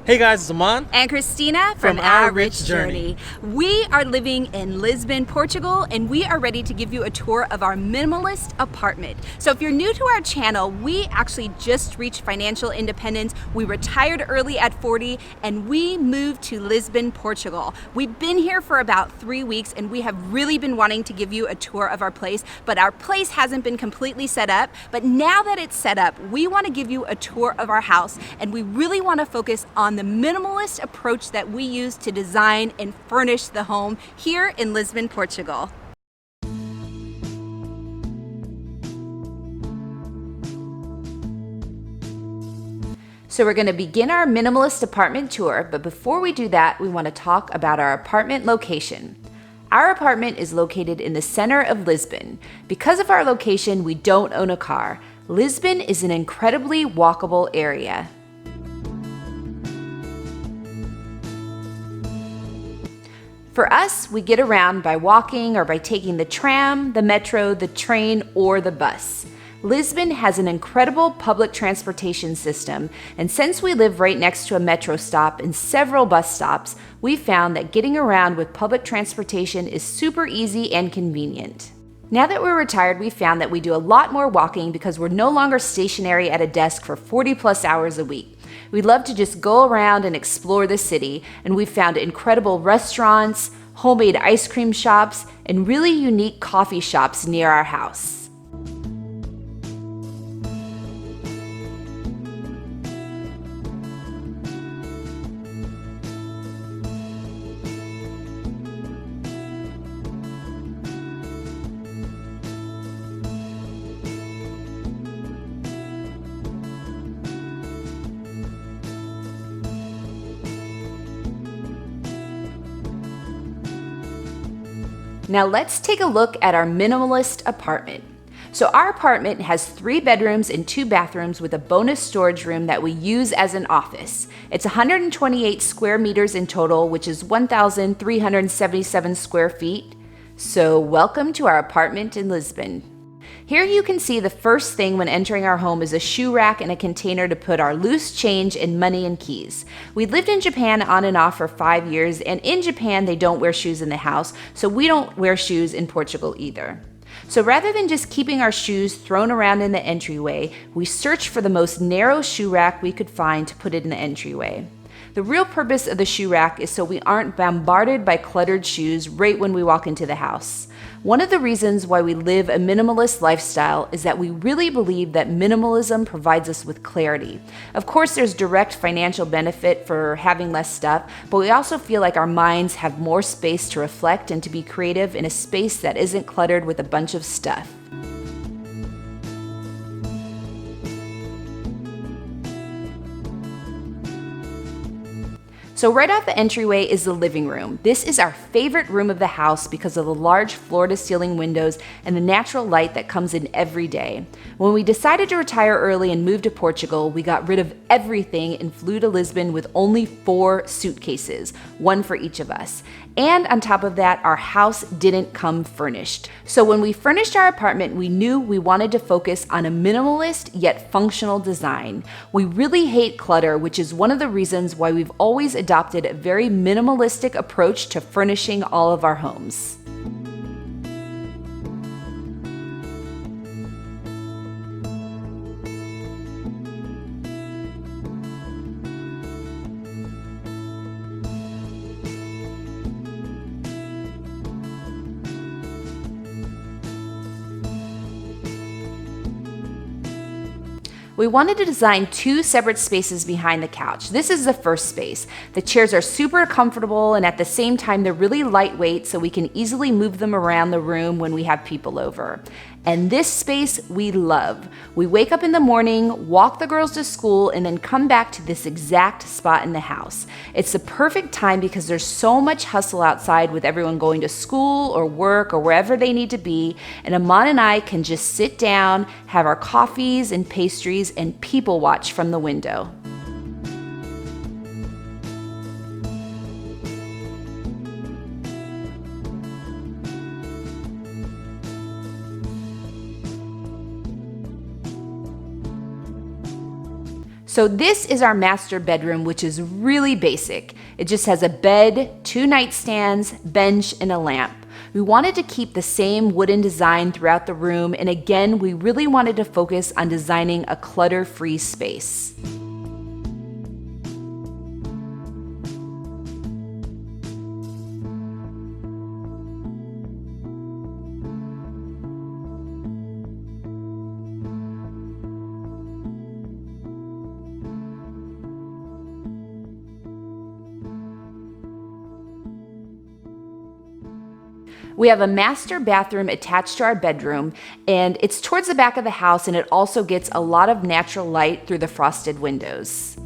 Hey guys, it's Aman and Christina from Our Rich Journey. We are living in Lisbon, Portugal, and we are ready to give you a tour of our minimalist apartment. So if you're new to our channel, we actually just reached financial independence. We retired early at 40 and we moved to Lisbon, Portugal. We've been here for about 3 weeks and we have really been wanting to give you a tour of our place, but our place hasn't been completely set up. But now that it's set up, we want to give you a tour of our house, and we really want to focus on the minimalist approach that we use to design and furnish the home here in Lisbon, Portugal. So we're going to begin our minimalist apartment tour, but before we do that, we want to talk about our apartment location. Our apartment is located in the center of Lisbon. Because of our location, we don't own a car. Lisbon is an incredibly walkable area. For us, we get around by walking or by taking the tram, the metro, the train, or the bus. Lisbon has an incredible public transportation system, and since we live right next to a metro stop and several bus stops, we found that getting around with public transportation is super easy and convenient. Now that we're retired, we found that we do a lot more walking because we're no longer stationary at a desk for 40 plus hours a week. We love to just go around and explore the city, and we've found incredible restaurants, homemade ice cream shops, and really unique coffee shops near our house. Now let's take a look at our minimalist apartment. So our apartment has 3 bedrooms and 2 bathrooms with a bonus storage room that we use as an office. It's 128 square meters in total, which is 1,377 square feet. So welcome to our apartment in Lisbon. Here you can see the first thing when entering our home is a shoe rack and a container to put our loose change and money and keys. We lived in Japan on and off for 5 years, and in Japan they don't wear shoes in the house, so we don't wear shoes in Portugal either. So rather than just keeping our shoes thrown around in the entryway, we searched for the most narrow shoe rack we could find to put it in the entryway. The real purpose of the shoe rack is so we aren't bombarded by cluttered shoes right when we walk into the house. One of the reasons why we live a minimalist lifestyle is that we really believe that minimalism provides us with clarity. Of course, there's direct financial benefit for having less stuff, but we also feel like our minds have more space to reflect and to be creative in a space that isn't cluttered with a bunch of stuff. So right off the entryway is the living room. This is our favorite room of the house because of the large floor-to-ceiling windows and the natural light that comes in every day. When we decided to retire early and move to Portugal, we got rid of everything and flew to Lisbon with only 4 suitcases, 1 for each of us. And on top of that, our house didn't come furnished. So when we furnished our apartment, we knew we wanted to focus on a minimalist yet functional design. We really hate clutter, which is one of the reasons why we've always adopted a very minimalistic approach to furnishing all of our homes. We wanted to design 2 separate spaces behind the couch. This is the first space. The chairs are super comfortable, and at the same time they're really lightweight, so we can easily move them around the room when we have people over. And this space we love. We wake up in the morning, walk the girls to school, and then come back to this exact spot in the house. It's the perfect time because there's so much hustle outside with everyone going to school or work or wherever they need to be, and Aman and I can just sit down, have our coffees and pastries, and people watch from the window. So this is our master bedroom, which is really basic. It just has a bed, 2 nightstands, bench, and a lamp. We wanted to keep the same wooden design throughout the room, and again, we really wanted to focus on designing a clutter-free space. We have a master bathroom attached to our bedroom, and it's towards the back of the house, and it also gets a lot of natural light through the frosted windows.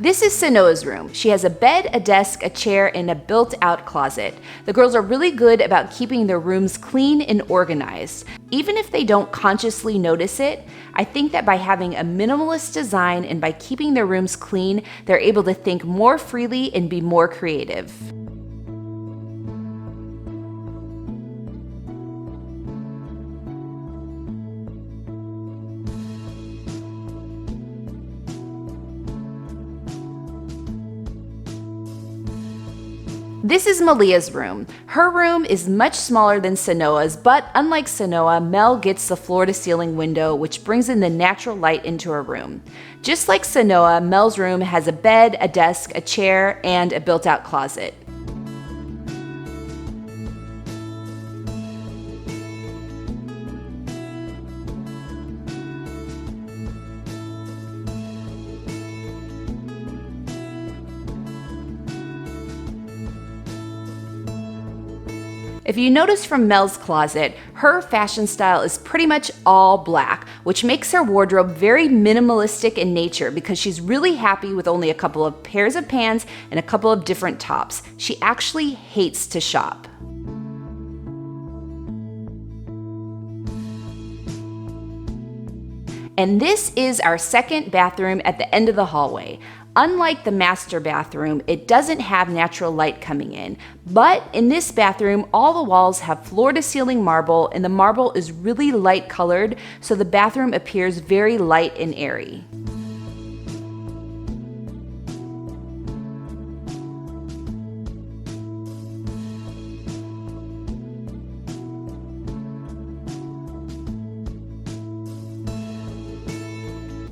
This is SUNOA'S room. She has a bed, a desk, a chair, and a built-out closet. The girls are really good about keeping their rooms clean and organized. Even if they don't consciously notice it, I think that by having a minimalist design and by keeping their rooms clean, they're able to think more freely and be more creative. This is Malia's room. Her room is much smaller than SUNOA'S, but unlike SUNOA, Mel gets the floor-to-ceiling window, which brings in the natural light into her room. Just like SUNOA, Mel's room has a bed, a desk, a chair, and a built-out closet. If you notice from Mel's closet, her fashion style is pretty much all black, which makes her wardrobe very minimalistic in nature because she's really happy with only a couple of pairs of pants and a couple of different tops. She actually hates to shop. And this is our second bathroom at the end of the hallway. Unlike the master bathroom, it doesn't have natural light coming in. But in this bathroom, all the walls have floor-to-ceiling marble, and the marble is really light colored, so the bathroom appears very light and airy.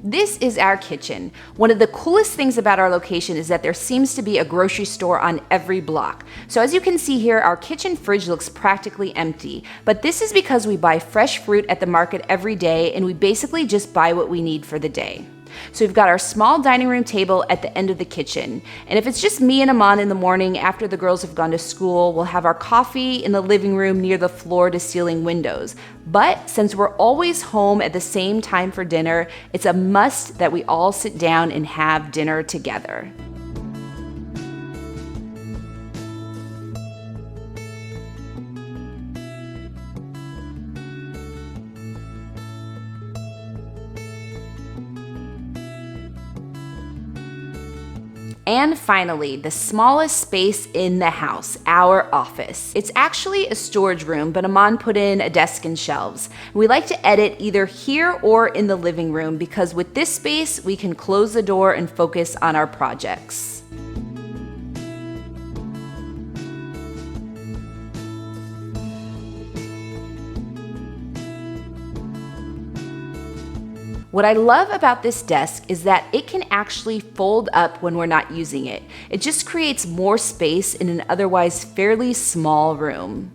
This is our kitchen. One of the coolest things about our location is that there seems to be a grocery store on every block. So as you can see here, our kitchen fridge looks practically empty, but this is because we buy fresh fruit at the market every day, and we basically just buy what we need for the day. So we've got our small dining room table at the end of the kitchen. And if it's just me and Aman in the morning after the girls have gone to school, we'll have our coffee in the living room near the floor-to-ceiling windows. But since we're always home at the same time for dinner, it's a must that we all sit down and have dinner together. And finally, the smallest space in the house, our office. It's actually a storage room, but Aman put in a desk and shelves. We like to edit either here or in the living room because with this space, we can close the door and focus on our projects. What I love about this desk is that it can actually fold up when we're not using it. It just creates more space in an otherwise fairly small room.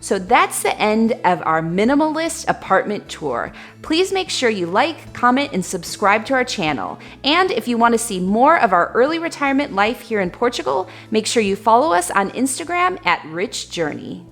So that's the end of our minimalist apartment tour. Please make sure you like, comment, and subscribe to our channel. And if you want to see more of our early retirement life here in Portugal, make sure you follow us on Instagram at Rich Journey.